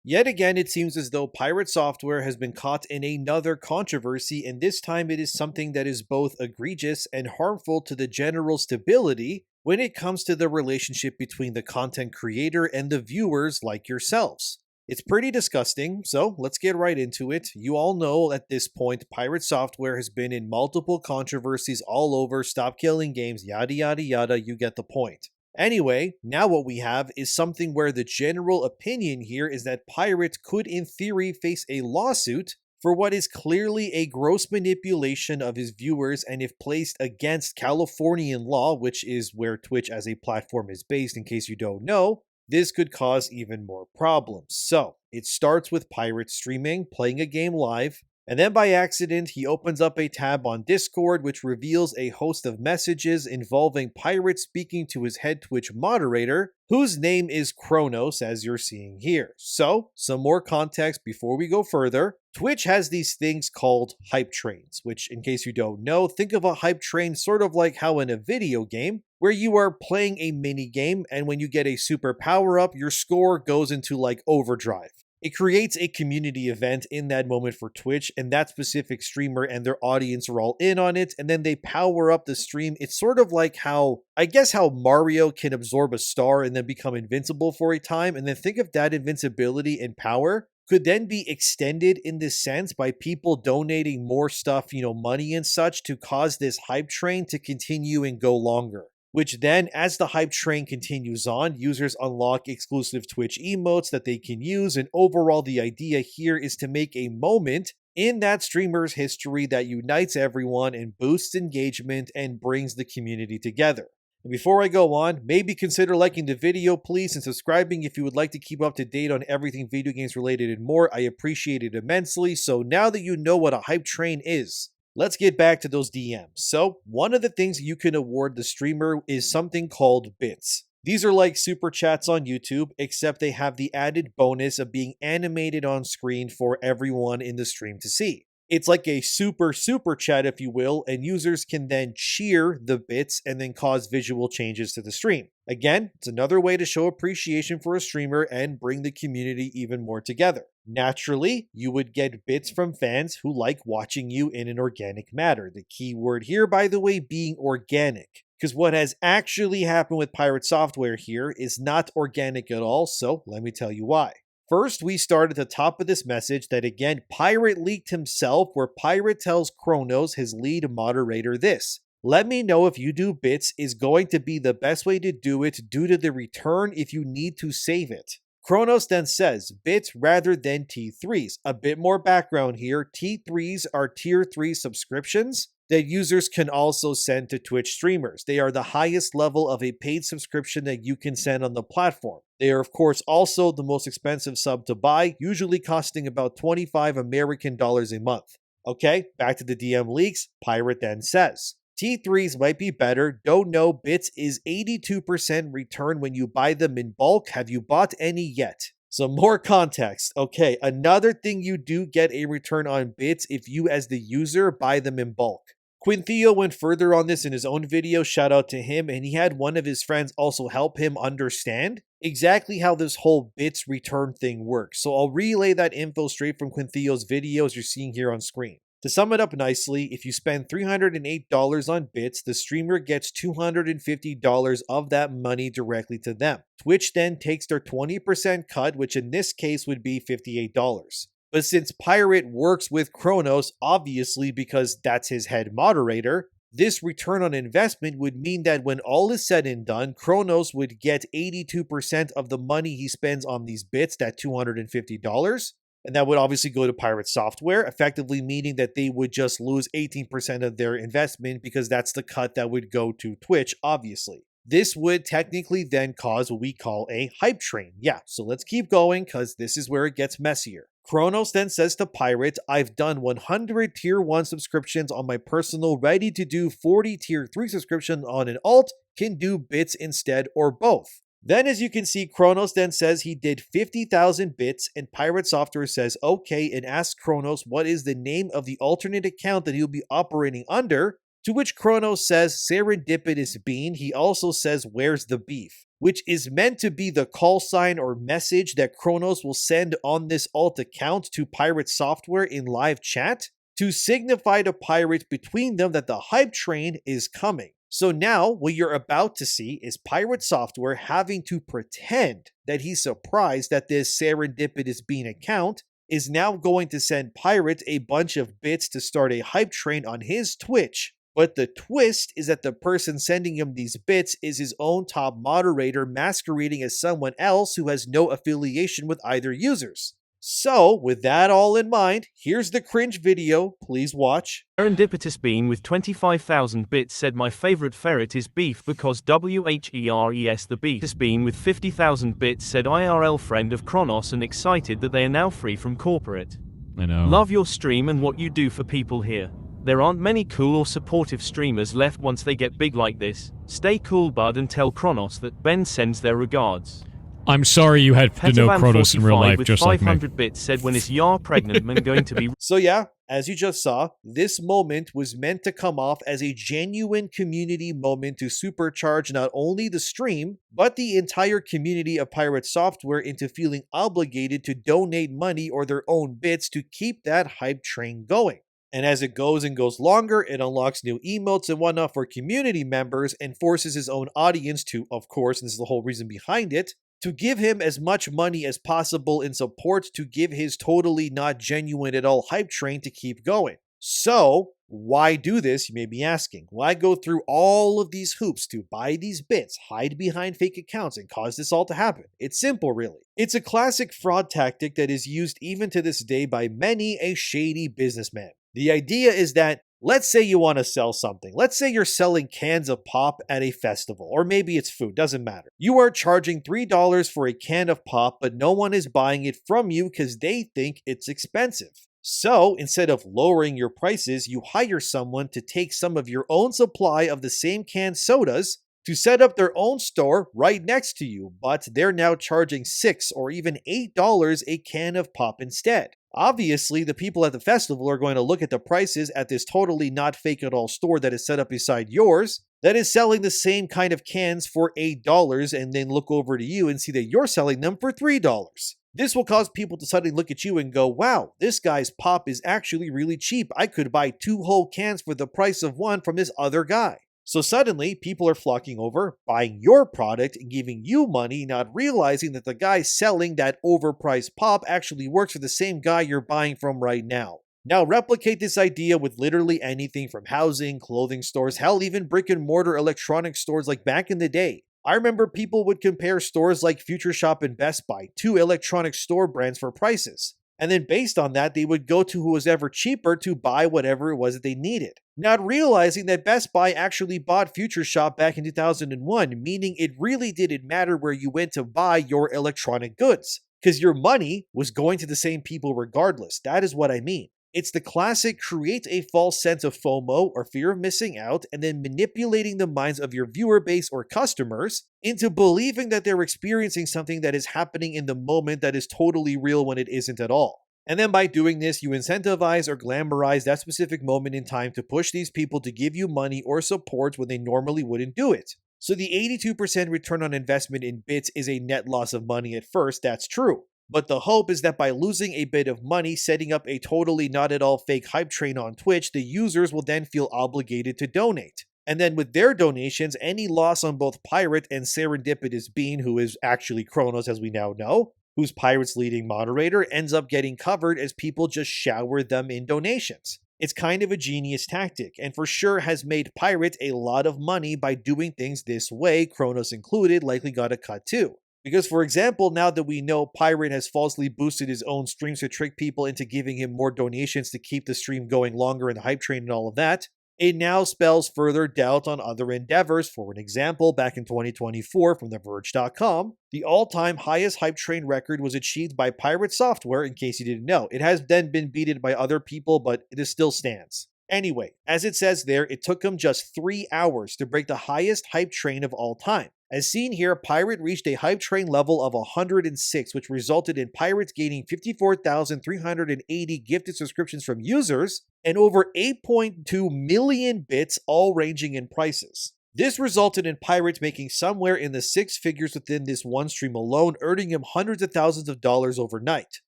Yet again, it seems as though Pirate Software has been caught in another controversy, and this time it is something that is both egregious and harmful to the general stability when it comes to the relationship between the content creator and the viewers like yourselves. It's pretty disgusting, so let's get right into it. You all know at this point, Pirate Software has been in multiple controversies all over, stop killing games, yada yada yada, you get the point. Anyway, now what we have is something where the general opinion here is that Pirate could in theory face a lawsuit for what is clearly a gross manipulation of his viewers, and if placed against Californian law, which is where Twitch as a platform is based in case you don't know, this could cause even more problems. So, it starts with Pirate streaming, playing a game live, and then by accident, he opens up a tab on Discord which reveals a host of messages involving Pirate speaking to his head Twitch moderator, whose name is Kronos, as you're seeing here. So, some more context before we go further. Twitch has these things called hype trains, which, in case you don't know, think of a hype train sort of like how in a video game, where you are playing a mini game, and when you get a super power up, your score goes into like overdrive. It creates a community event in that moment for Twitch, and that specific streamer and their audience are all in on it, and then they power up the stream. It's sort of like how Mario can absorb a star and then become invincible for a time, and then think of that invincibility and power could then be extended in this sense by people donating more stuff, money and such, to cause this hype train to continue and go longer. Which then, as the hype train continues on, users unlock exclusive Twitch emotes that they can use, and overall the idea here is to make a moment in that streamer's history that unites everyone and boosts engagement and brings the community together. And before I go on, maybe consider liking the video please, and subscribing if you would like to keep up to date on everything video games related and more. I appreciate it immensely. So now that you know what a hype train is, let's get back to those DMs. So, one of the things you can award the streamer is something called bits. These are like super chats on YouTube, except they have the added bonus of being animated on screen for everyone in the stream to see. It's like a super chat, if you will, and users can then cheer the bits and then cause visual changes to the stream. Again, it's another way to show appreciation for a streamer and bring the community even more together. Naturally, you would get bits from fans who like watching you in an organic manner. The key word here, by the way, being organic. Because what has actually happened with Pirate Software here is not organic at all, so let me tell you why. First, we start at the top of this message that again, Pirate leaked himself, where Pirate tells Kronos, his lead moderator, this: "Let me know if you do bits is going to be the best way to do it due to the return if you need to save it." Kronos then says, bits rather than T3s. A bit more background here. T3s are tier 3 subscriptions that users can also send to Twitch streamers. They are the highest level of a paid subscription that you can send on the platform. They are of course also the most expensive sub to buy, usually costing about 25 American dollars a month. Okay, back to the DM leaks. Pirate then says, T3s might be better, don't know, bits is 82% return when you buy them in bulk. Have you bought any yet? Some more context. Okay, another thing, you do get a return on bits if you as the user buy them in bulk. Quintheo went further on this in his own video, shout out to him, and he had one of his friends also help him understand exactly how this whole bits return thing works. So I'll relay that info straight from Quintheo's video as you're seeing here on screen. To sum it up nicely, if you spend $308 on bits, the streamer gets $250 of that money directly to them. Twitch then takes their 20% cut, which in this case would be $58. But since Pirate works with Kronos, obviously because that's his head moderator, this return on investment would mean that when all is said and done, Kronos would get 82% of the money he spends on these bits, that $250. And that would obviously go to Pirate Software, effectively meaning that they would just lose 18% of their investment because that's the cut that would go to Twitch, obviously. This would technically then cause what we call a hype train. Yeah, so let's keep going because this is where it gets messier. Kronos then says to Pirate, I've done 100 tier 1 subscriptions on my personal, ready to do 40 tier 3 subscriptions on an alt, can do bits instead or both. Then as you can see, Kronos then says he did 50,000 bits, and Pirate Software says okay and asks Kronos what is the name of the alternate account that he'll be operating under, to which Kronos says Serendipitous Bean. He also says where's the beef. which is meant to be the call sign or message that Kronos will send on this alt account to Pirate Software in live chat to signify to pirates between them that the hype train is coming. So now what you're about to see is Pirate Software having to pretend that he's surprised that this serendipitous bean account is now going to send Pirate a bunch of bits to start a hype train on his Twitch. But the twist is that the person sending him these bits is his own top moderator masquerading as someone else who has no affiliation with either users. So, with that all in mind, here's the cringe video, please watch. Serendipitous Bean with 25,000 bits said my favorite ferret is beef because WHERES. The Beef Bean with 50,000 bits said IRL friend of Kronos and excited that they are now free from corporate. I know. Love your stream and what you do for people here. There aren't many cool or supportive streamers left once they get big like this. Stay cool bud and tell Kronos that Ben sends their regards. I'm sorry you had to know Kronos in real life, just like me. 500 bits said when is Yar pregnant man going to be... So yeah, as you just saw, this moment was meant to come off as a genuine community moment to supercharge not only the stream, but the entire community of Pirate Software into feeling obligated to donate money or their own bits to keep that hype train going. And as it goes and goes longer, it unlocks new emotes and whatnot for community members and forces his own audience to, of course, and this is the whole reason behind it, to give him as much money as possible in support to give his totally not genuine at all hype train to keep going. So, why do this, you may be asking? Why go through all of these hoops to buy these bits, hide behind fake accounts, and cause this all to happen? It's simple, really. It's a classic fraud tactic that is used even to this day by many a shady businessman. The idea is that, let's say you want to sell something. Let's say you're selling cans of pop at a festival, or maybe it's food, doesn't matter. You are charging $3 for a can of pop, but no one is buying it from you because they think it's expensive. So, instead of lowering your prices, you hire someone to take some of your own supply of the same canned sodas to set up their own store right next to you, but they're now charging $6 or even $8 a can of pop instead. Obviously, the people at the festival are going to look at the prices at this totally not fake at all store that is set up beside yours, that is selling the same kind of cans for $8, and then look over to you and see that you're selling them for $3. This will cause people to suddenly look at you and go, wow, this guy's pop is actually really cheap. I could buy 2 whole cans for the price of one from this other guy. So suddenly, people are flocking over, buying your product and giving you money, not realizing that the guy selling that overpriced pop actually works for the same guy you're buying from right now. Now replicate this idea with literally anything from housing, clothing stores, hell, even brick and mortar electronic stores like back in the day. I remember people would compare stores like Future Shop and Best Buy, 2 electronic store brands for prices. And then based on that, they would go to who was ever cheaper to buy whatever it was that they needed. Not realizing that Best Buy actually bought Future Shop back in 2001, meaning it really didn't matter where you went to buy your electronic goods, because your money was going to the same people regardless. That is what I mean. It's the classic create a false sense of FOMO or fear of missing out and then manipulating the minds of your viewer base or customers into believing that they're experiencing something that is happening in the moment that is totally real when it isn't at all. And then by doing this, you incentivize or glamorize that specific moment in time to push these people to give you money or support when they normally wouldn't do it. So the 82% return on investment in bits is a net loss of money at first, that's true. But the hope is that by losing a bit of money setting up a totally not at all fake hype train on Twitch, the users will then feel obligated to donate. And then with their donations, any loss on both Pirate and Serendipitous Bean, who is actually Kronos as we now know, who's Pirate's leading moderator, ends up getting covered as people just shower them in donations. It's kind of a genius tactic, and for sure has made Pirate a lot of money by doing things this way, Kronos included likely got a cut too. Because, for example, now that we know Pirate has falsely boosted his own streams to trick people into giving him more donations to keep the stream going longer and the hype train and all of that, it now spells further doubt on other endeavors. For an example, back in 2024 from TheVerge.com, the all-time highest hype train record was achieved by Pirate Software, in case you didn't know. It has then been beaten by other people, but it still stands. Anyway, as it says there, it took him just 3 hours to break the highest hype train of all time. As seen here, Pirate reached a hype train level of 106, which resulted in Pirates gaining 54,380 gifted subscriptions from users and over 8.2 million bits, all ranging in prices. This resulted in Pirate making somewhere in the six figures within this one stream alone, earning him hundreds of thousands of dollars overnight.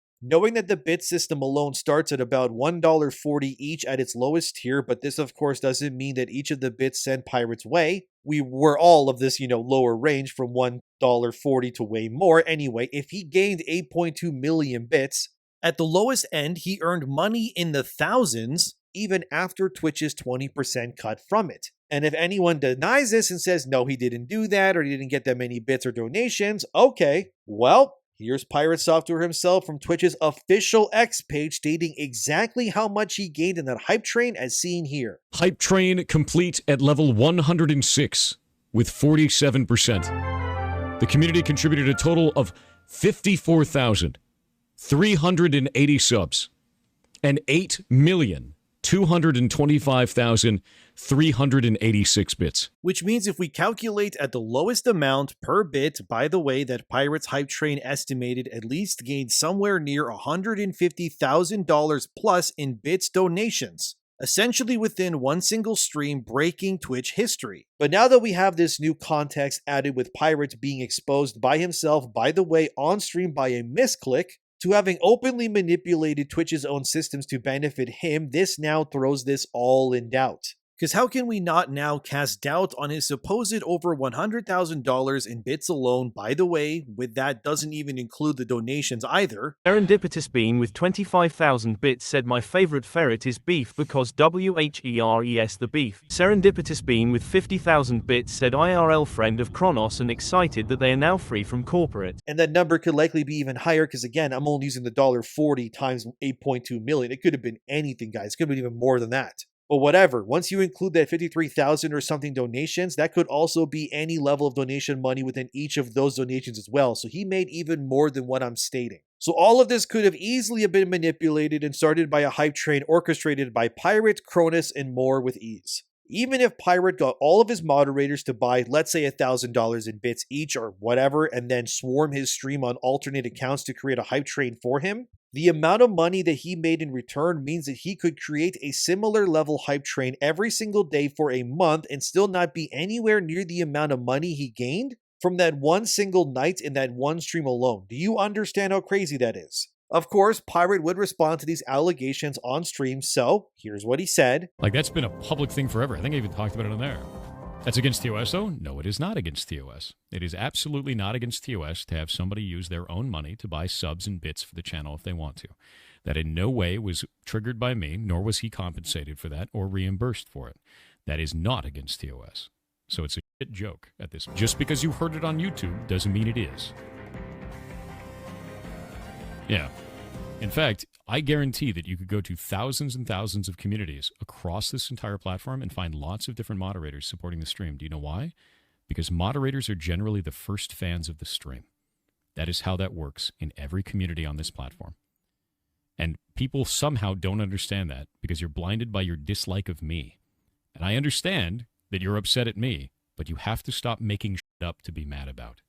Knowing that the bit system alone starts at about $1.40 each at its lowest tier, but this of course doesn't mean that each of the bits send Pirate's way. We were all of this, lower range from $1.40 to way more. Anyway, if he gained 8.2 million bits, at the lowest end, he earned money in the thousands, even after Twitch's 20% cut from it. And if anyone denies this and says, no, he didn't do that, or he didn't get that many bits or donations, okay, well, here's Pirate Software himself from Twitch's official X page stating exactly how much he gained in that hype train as seen here. Hype train complete at level 106 with 47%. The community contributed a total of 54,380 subs and 8,225,386 bits. Which means if we calculate at the lowest amount per bit, by the way, that Pirate's hype train estimated at least gained somewhere near $150,000 plus in bits donations, essentially within one single stream, breaking Twitch history. But now that we have this new context added with Pirate being exposed by himself, by the way, on stream by a misclick, to having openly manipulated Twitch's own systems to benefit him, this now throws this all in doubt. Because how can we not now cast doubt on his supposed over $100,000 in bits alone? By the way, with that doesn't even include the donations either. Serendipitous Bean with 25,000 bits said my favorite ferret is beef because WHERES the beef. Serendipitous Bean with 50,000 bits said IRL friend of Kronos and excited that they are now free from corporate. And that number could likely be even higher because again, I'm only using the $1.40 times 8.2 million. It could have been anything, guys. It could have been even more than that. But whatever, once you include that 53,000 or something donations, that could also be any level of donation money within each of those donations as well. So he made even more than what I'm stating. So all of this could have easily been manipulated and started by a hype train orchestrated by Pirate, Cronus, and more with ease. Even if Pirate got all of his moderators to buy, let's say $1,000 in bits each or whatever, and then swarm his stream on alternate accounts to create a hype train for him, the amount of money that he made in return means that he could create a similar level hype train every single day for a month and still not be anywhere near the amount of money he gained from that one single night in that one stream alone. Do you understand how crazy that is? Of course, Pirate would respond to these allegations on stream, so here's what he said. Like, that's been a public thing forever. I think I even talked about it on there. That's against TOS, though? No, it is not against TOS. It is absolutely not against TOS to have somebody use their own money to buy subs and bits for the channel if they want to. That in no way was triggered by me, nor was he compensated for that or reimbursed for it. That is not against TOS. So it's a shit joke at this. Just because you heard it on YouTube doesn't mean it is. Yeah. In fact, I guarantee that you could go to thousands and thousands of communities across this entire platform and find lots of different moderators supporting the stream. Do you know why? Because moderators are generally the first fans of the stream. That is how that works in every community on this platform. And people somehow don't understand that because you're blinded by your dislike of me. And I understand that you're upset at me, but you have to stop making shit up to be mad about.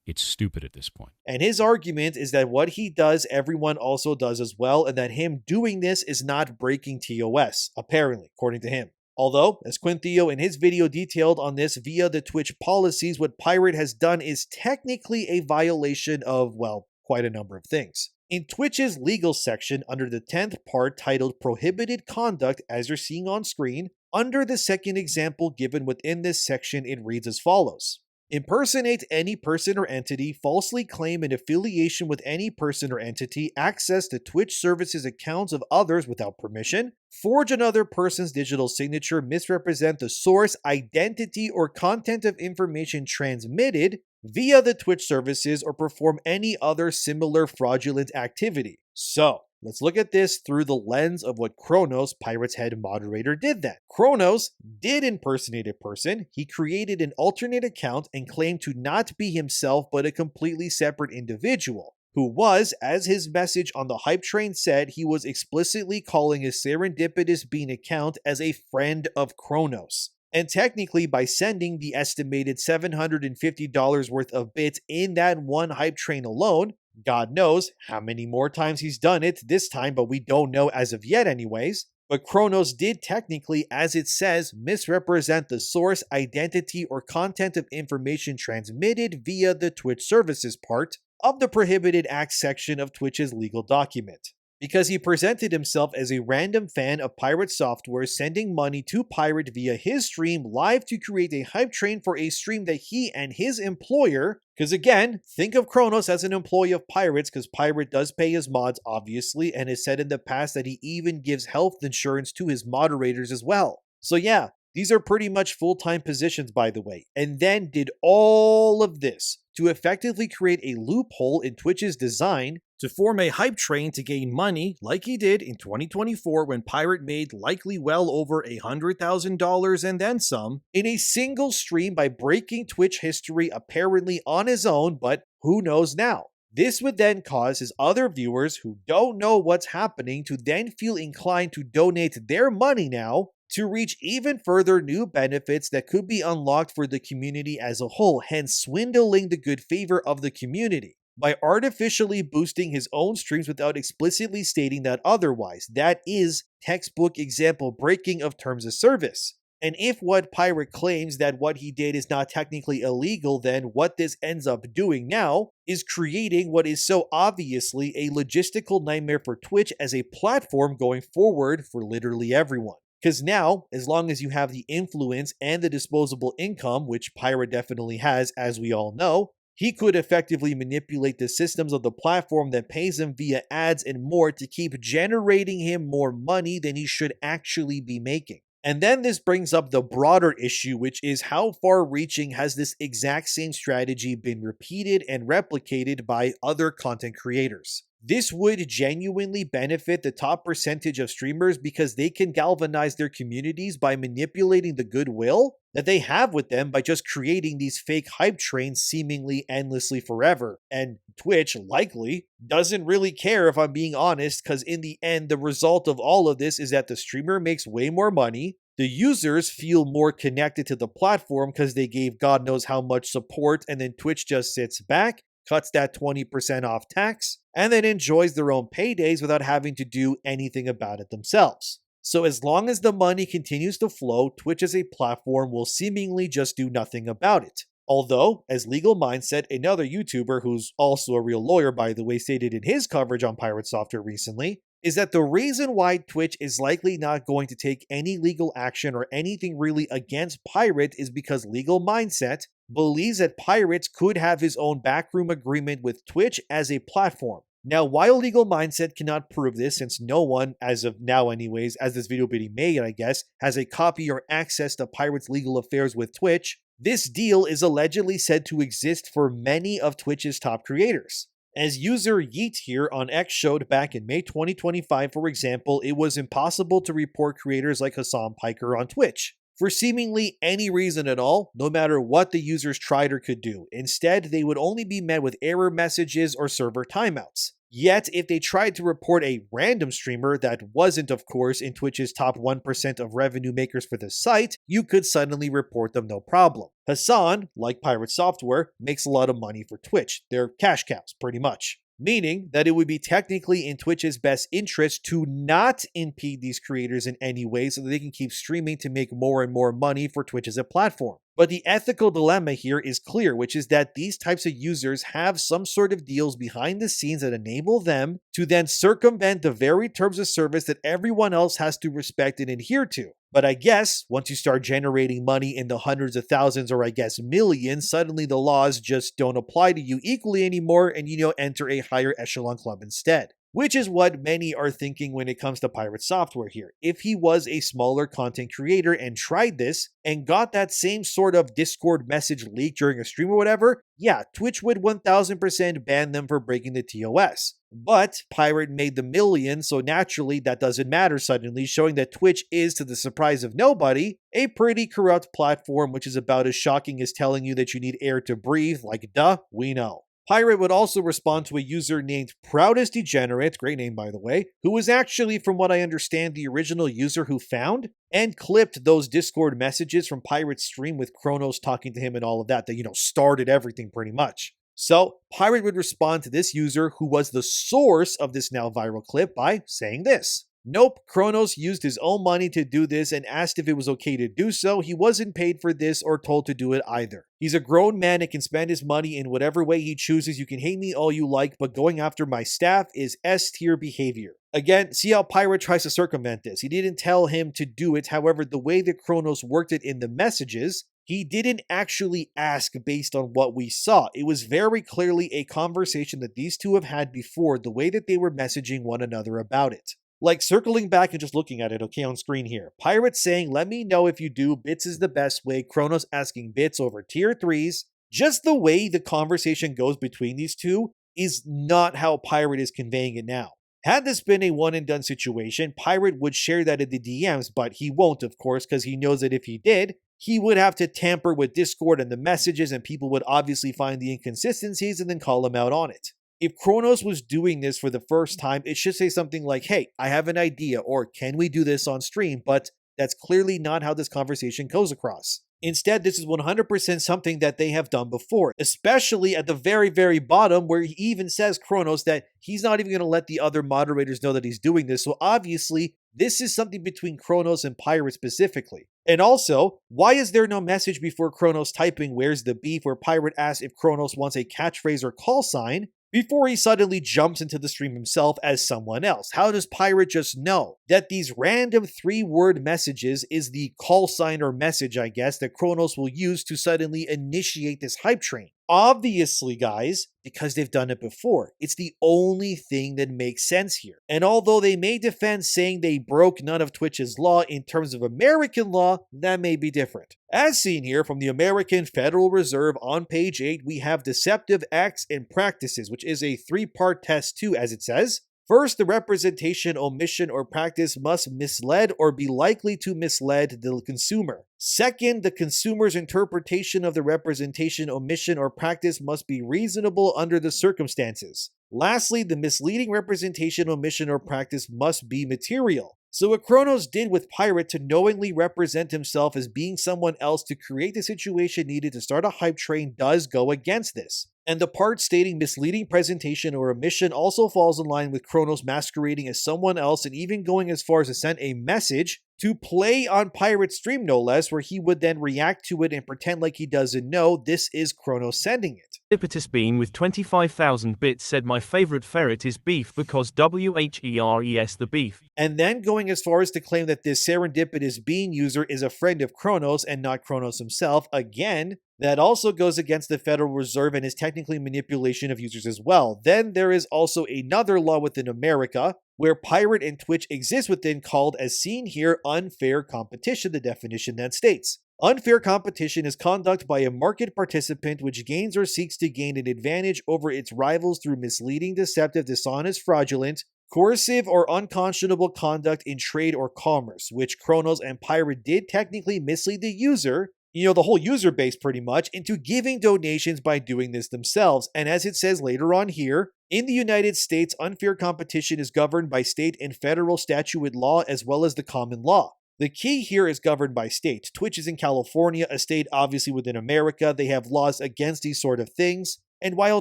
It's stupid at this point. And his argument is that what he does, everyone also does as well, and that him doing this is not breaking TOS, apparently, according to him. Although, as Quintheo in his video detailed on this via the Twitch policies, what Pirate has done is technically a violation of, well, quite a number of things. In Twitch's legal section, under the 10th part titled Prohibited Conduct, as you're seeing on screen, under the second example given within this section, it reads as follows. Impersonate any person or entity, falsely claim an affiliation with any person or entity, access to Twitch services accounts of others without permission, forge another person's digital signature, misrepresent the source, identity, or content of information transmitted via the Twitch services, or perform any other similar fraudulent activity. So, let's look at this through the lens of what Kronos, Pirate's head moderator, did then. Kronos did impersonate a person. He created an alternate account and claimed to not be himself but a completely separate individual, who was, as his message on the hype train said, he was explicitly calling his Serendipitous Bean account as a friend of Kronos. And technically, by sending the estimated $750 worth of bits in that one hype train alone, God knows how many more times he's done it this time, but we don't know as of yet anyways, But Kronos did technically, as it says, misrepresent the source, identity, or content of information transmitted via the Twitch services part of the prohibited acts section of Twitch's legal document. Because he presented himself as a random fan of Pirate Software sending money to Pirate via his stream live to create a hype train for a stream that he and his employer, because again, think of Kronos as an employee of Pirates, because Pirate does pay his mods obviously, and has said in the past that he even gives health insurance to his moderators as well. So yeah, these are pretty much full-time positions, by the way, and then did all of this to effectively create a loophole in Twitch's design to form a hype train to gain money like he did in 2024 when Pirate made likely well over $100,000 and then some in a single stream by breaking Twitch history apparently on his own, but who knows now. This would then cause his other viewers who don't know what's happening to then feel inclined to donate their money now to reach even further new benefits that could be unlocked for the community as a whole, hence swindling the good favor of the community by artificially boosting his own streams without explicitly stating that otherwise. That is textbook example breaking of terms of service. And if what Pirate claims that what he did is not technically illegal, then what this ends up doing now is creating what is so obviously a logistical nightmare for Twitch as a platform going forward for literally everyone. Because now, as long as you have the influence and the disposable income, which Pirate definitely has, as we all know, he could effectively manipulate the systems of the platform that pays him via ads and more to keep generating him more money than he should actually be making. And then this brings up the broader issue, which is how far-reaching has this exact same strategy been repeated and replicated by other content creators? This would genuinely benefit the top percentage of streamers because they can galvanize their communities by manipulating the goodwill that they have with them by just creating these fake hype trains seemingly endlessly forever. And Twitch likely doesn't really care, if I'm being honest, because in the end, the result of all of this is that the streamer makes way more money. The users feel more connected to the platform because they gave God knows how much support, and then Twitch just sits back, cuts that 20% off tax, and then enjoys their own paydays without having to do anything about it themselves. So as long as the money continues to flow, Twitch as a platform will seemingly just do nothing about it. Although, as Legal Mindset, another YouTuber who's also a real lawyer by the way, stated in his coverage on Pirate Software recently, is that the reason why Twitch is likely not going to take any legal action or anything really against Pirate is because Legal Mindset believes that Pirates could have his own backroom agreement with Twitch as a platform. Now, while Legal Mindset cannot prove this, since no one, as of now anyways, as this video being made, I guess, has a copy or access to Pirate's legal affairs with Twitch, this deal is allegedly said to exist for many of Twitch's top creators. As user Yeet here on X showed back in May 2025, for example, it was impossible to report creators like Hassan Piker on Twitch for seemingly any reason at all, no matter what the users tried or could do. Instead, they would only be met with error messages or server timeouts. Yet, if they tried to report a random streamer that wasn't, of course, in Twitch's top 1% of revenue makers for the site, you could suddenly report them no problem. Hassan, like Pirate Software, makes a lot of money for Twitch. They're cash cows, pretty much. Meaning that it would be technically in Twitch's best interest to not impede these creators in any way so that they can keep streaming to make more and more money for Twitch as a platform. But the ethical dilemma here is clear, which is that these types of users have some sort of deals behind the scenes that enable them to then circumvent the very terms of service that everyone else has to respect and adhere to. But I guess once you start generating money in the hundreds of thousands or I guess millions, suddenly the laws just don't apply to you equally anymore and enter a higher echelon club instead. Which is what many are thinking when it comes to Pirate Software here. If he was a smaller content creator and tried this and got that same sort of Discord message leak during a stream or whatever, yeah, Twitch would 1000% ban them for breaking the TOS. But Pirate made the million, so naturally that doesn't matter suddenly, showing that Twitch is, to the surprise of nobody, a pretty corrupt platform, which is about as shocking as telling you that you need air to breathe, like duh, we know. Pirate would also respond to a user named Proudest Degenerate, great name by the way, who was actually, from what I understand, the original user who found and clipped those Discord messages from Pirate's stream with Kronos talking to him and all of that started everything pretty much. So, Pirate would respond to this user who was the source of this now viral clip by saying this. Nope, Kronos used his own money to do this and asked if it was okay to do so. He wasn't paid for this or told to do it either. He's a grown man and can spend his money in whatever way he chooses. You can hate me all you like, but going after my staff is S-tier behavior. Again, see how Pirate tries to circumvent this. He didn't tell him to do it. However, the way that Kronos worked it in the messages, he didn't actually ask based on what we saw. It was very clearly a conversation that these two have had before, the way that they were messaging one another about it. Like circling back and just looking at it, okay, on screen here. Pirate saying, let me know if you do, Bits is the best way. Kronos asking Bits over tier 3s. Just the way the conversation goes between these two is not how Pirate is conveying it now. Had this been a one and done situation, Pirate would share that in the DMs, but he won't, of course, because he knows that if he did, he would have to tamper with Discord and the messages, and people would obviously find the inconsistencies and then call him out on it. If Kronos was doing this for the first time, it should say something like, hey, I have an idea, or can we do this on stream? But that's clearly not how this conversation goes across. Instead, this is 100% something that they have done before, especially at the very, very bottom where he even says, Kronos, that he's not even going to let the other moderators know that he's doing this. So obviously, this is something between Kronos and Pirate specifically. And also, why is there no message before Kronos typing where's the beef where Pirate asks if Kronos wants a catchphrase or call sign before he suddenly jumps into the stream himself as someone else? How does Pirate just know that these random 3-word messages is the call sign or message, I guess, that Kronos will use to suddenly initiate this hype train? Obviously, guys, because they've done it before. It's the only thing that makes sense here. And although they may defend saying they broke none of Twitch's law in terms of American law, that may be different. As seen here from the American Federal Reserve on page 8, we have deceptive acts and practices, which is a 3-part test too, as it says. First, the representation, omission, or practice must mislead or be likely to mislead the consumer. Second, the consumer's interpretation of the representation, omission, or practice must be reasonable under the circumstances. Lastly, the misleading representation, omission, or practice must be material. So what Kronos did with Pirate to knowingly represent himself as being someone else to create the situation needed to start a hype train does go against this. And the part stating misleading presentation or omission also falls in line with Kronos masquerading as someone else and even going as far as to send a message to play on Pirate's stream no less, where he would then react to it and pretend like he doesn't know this is Kronos sending it. Serendipitous Bean with 25,000 bits said my favorite ferret is beef because WHERES the beef. And then going as far as to claim that this Serendipitous Bean user is a friend of Kronos and not Kronos himself. Again, that also goes against the Federal Reserve and is technically manipulation of users as well. Then there is also another law within America where Pirate and Twitch exist within called, as seen here, unfair competition, the definition that states. Unfair competition is conduct by a market participant which gains or seeks to gain an advantage over its rivals through misleading, deceptive, dishonest, fraudulent, coercive, or unconscionable conduct in trade or commerce, which Kronos and Pirate did technically mislead the user, the whole user base pretty much, into giving donations by doing this themselves. And as it says later on here, in the United States, unfair competition is governed by state and federal statute law as well as the common law. The key here is governed by state. Twitch is in California, a state obviously within America. They have laws against these sort of things. And while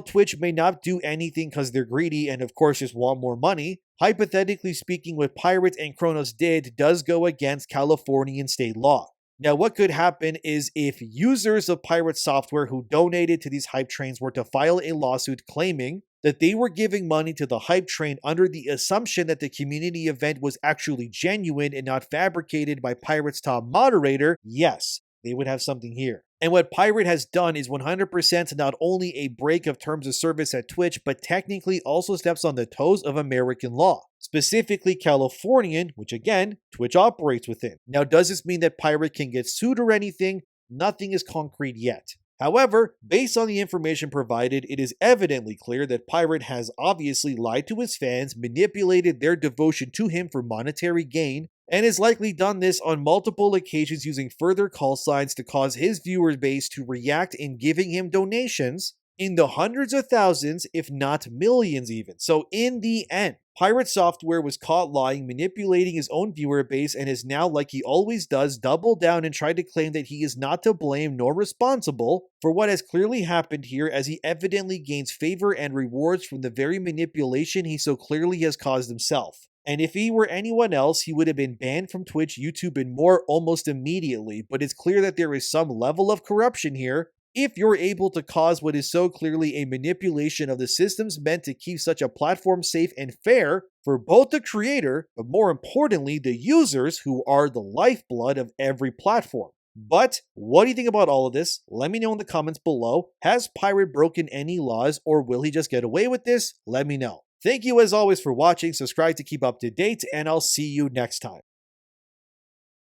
Twitch may not do anything because they're greedy and of course just want more money, hypothetically speaking, what Pirate and Kronos did does go against Californian state law. Now, what could happen is if users of Pirate software who donated to these hype trains were to file a lawsuit claiming that they were giving money to the hype train under the assumption that the community event was actually genuine and not fabricated by Pirate's top moderator, yes, they would have something here. And what Pirate has done is 100% not only a break of terms of service at Twitch, but technically also steps on the toes of American law, specifically Californian, which again, Twitch operates within. Now, does this mean that Pirate can get sued or anything? Nothing is concrete yet. However, based on the information provided, it is evidently clear that Pirate has obviously lied to his fans, manipulated their devotion to him for monetary gain, and has likely done this on multiple occasions using further call signs to cause his viewer base to react in giving him donations in the hundreds of thousands, if not millions even. So in the end, Pirate Software was caught lying, manipulating his own viewer base, and is now, like he always does, doubled down and tried to claim that he is not to blame nor responsible for what has clearly happened here, as he evidently gains favor and rewards from the very manipulation he so clearly has caused himself. And if he were anyone else, he would have been banned from Twitch, YouTube, and more almost immediately. But it's clear that there is some level of corruption here. If you're able to cause what is so clearly a manipulation of the systems meant to keep such a platform safe and fair for both the creator, but more importantly, the users who are the lifeblood of every platform. But what do you think about all of this? Let me know in the comments below. Has Pirate broken any laws, or will he just get away with this? Let me know. Thank you as always for watching, subscribe to keep up to date, and I'll see you next time.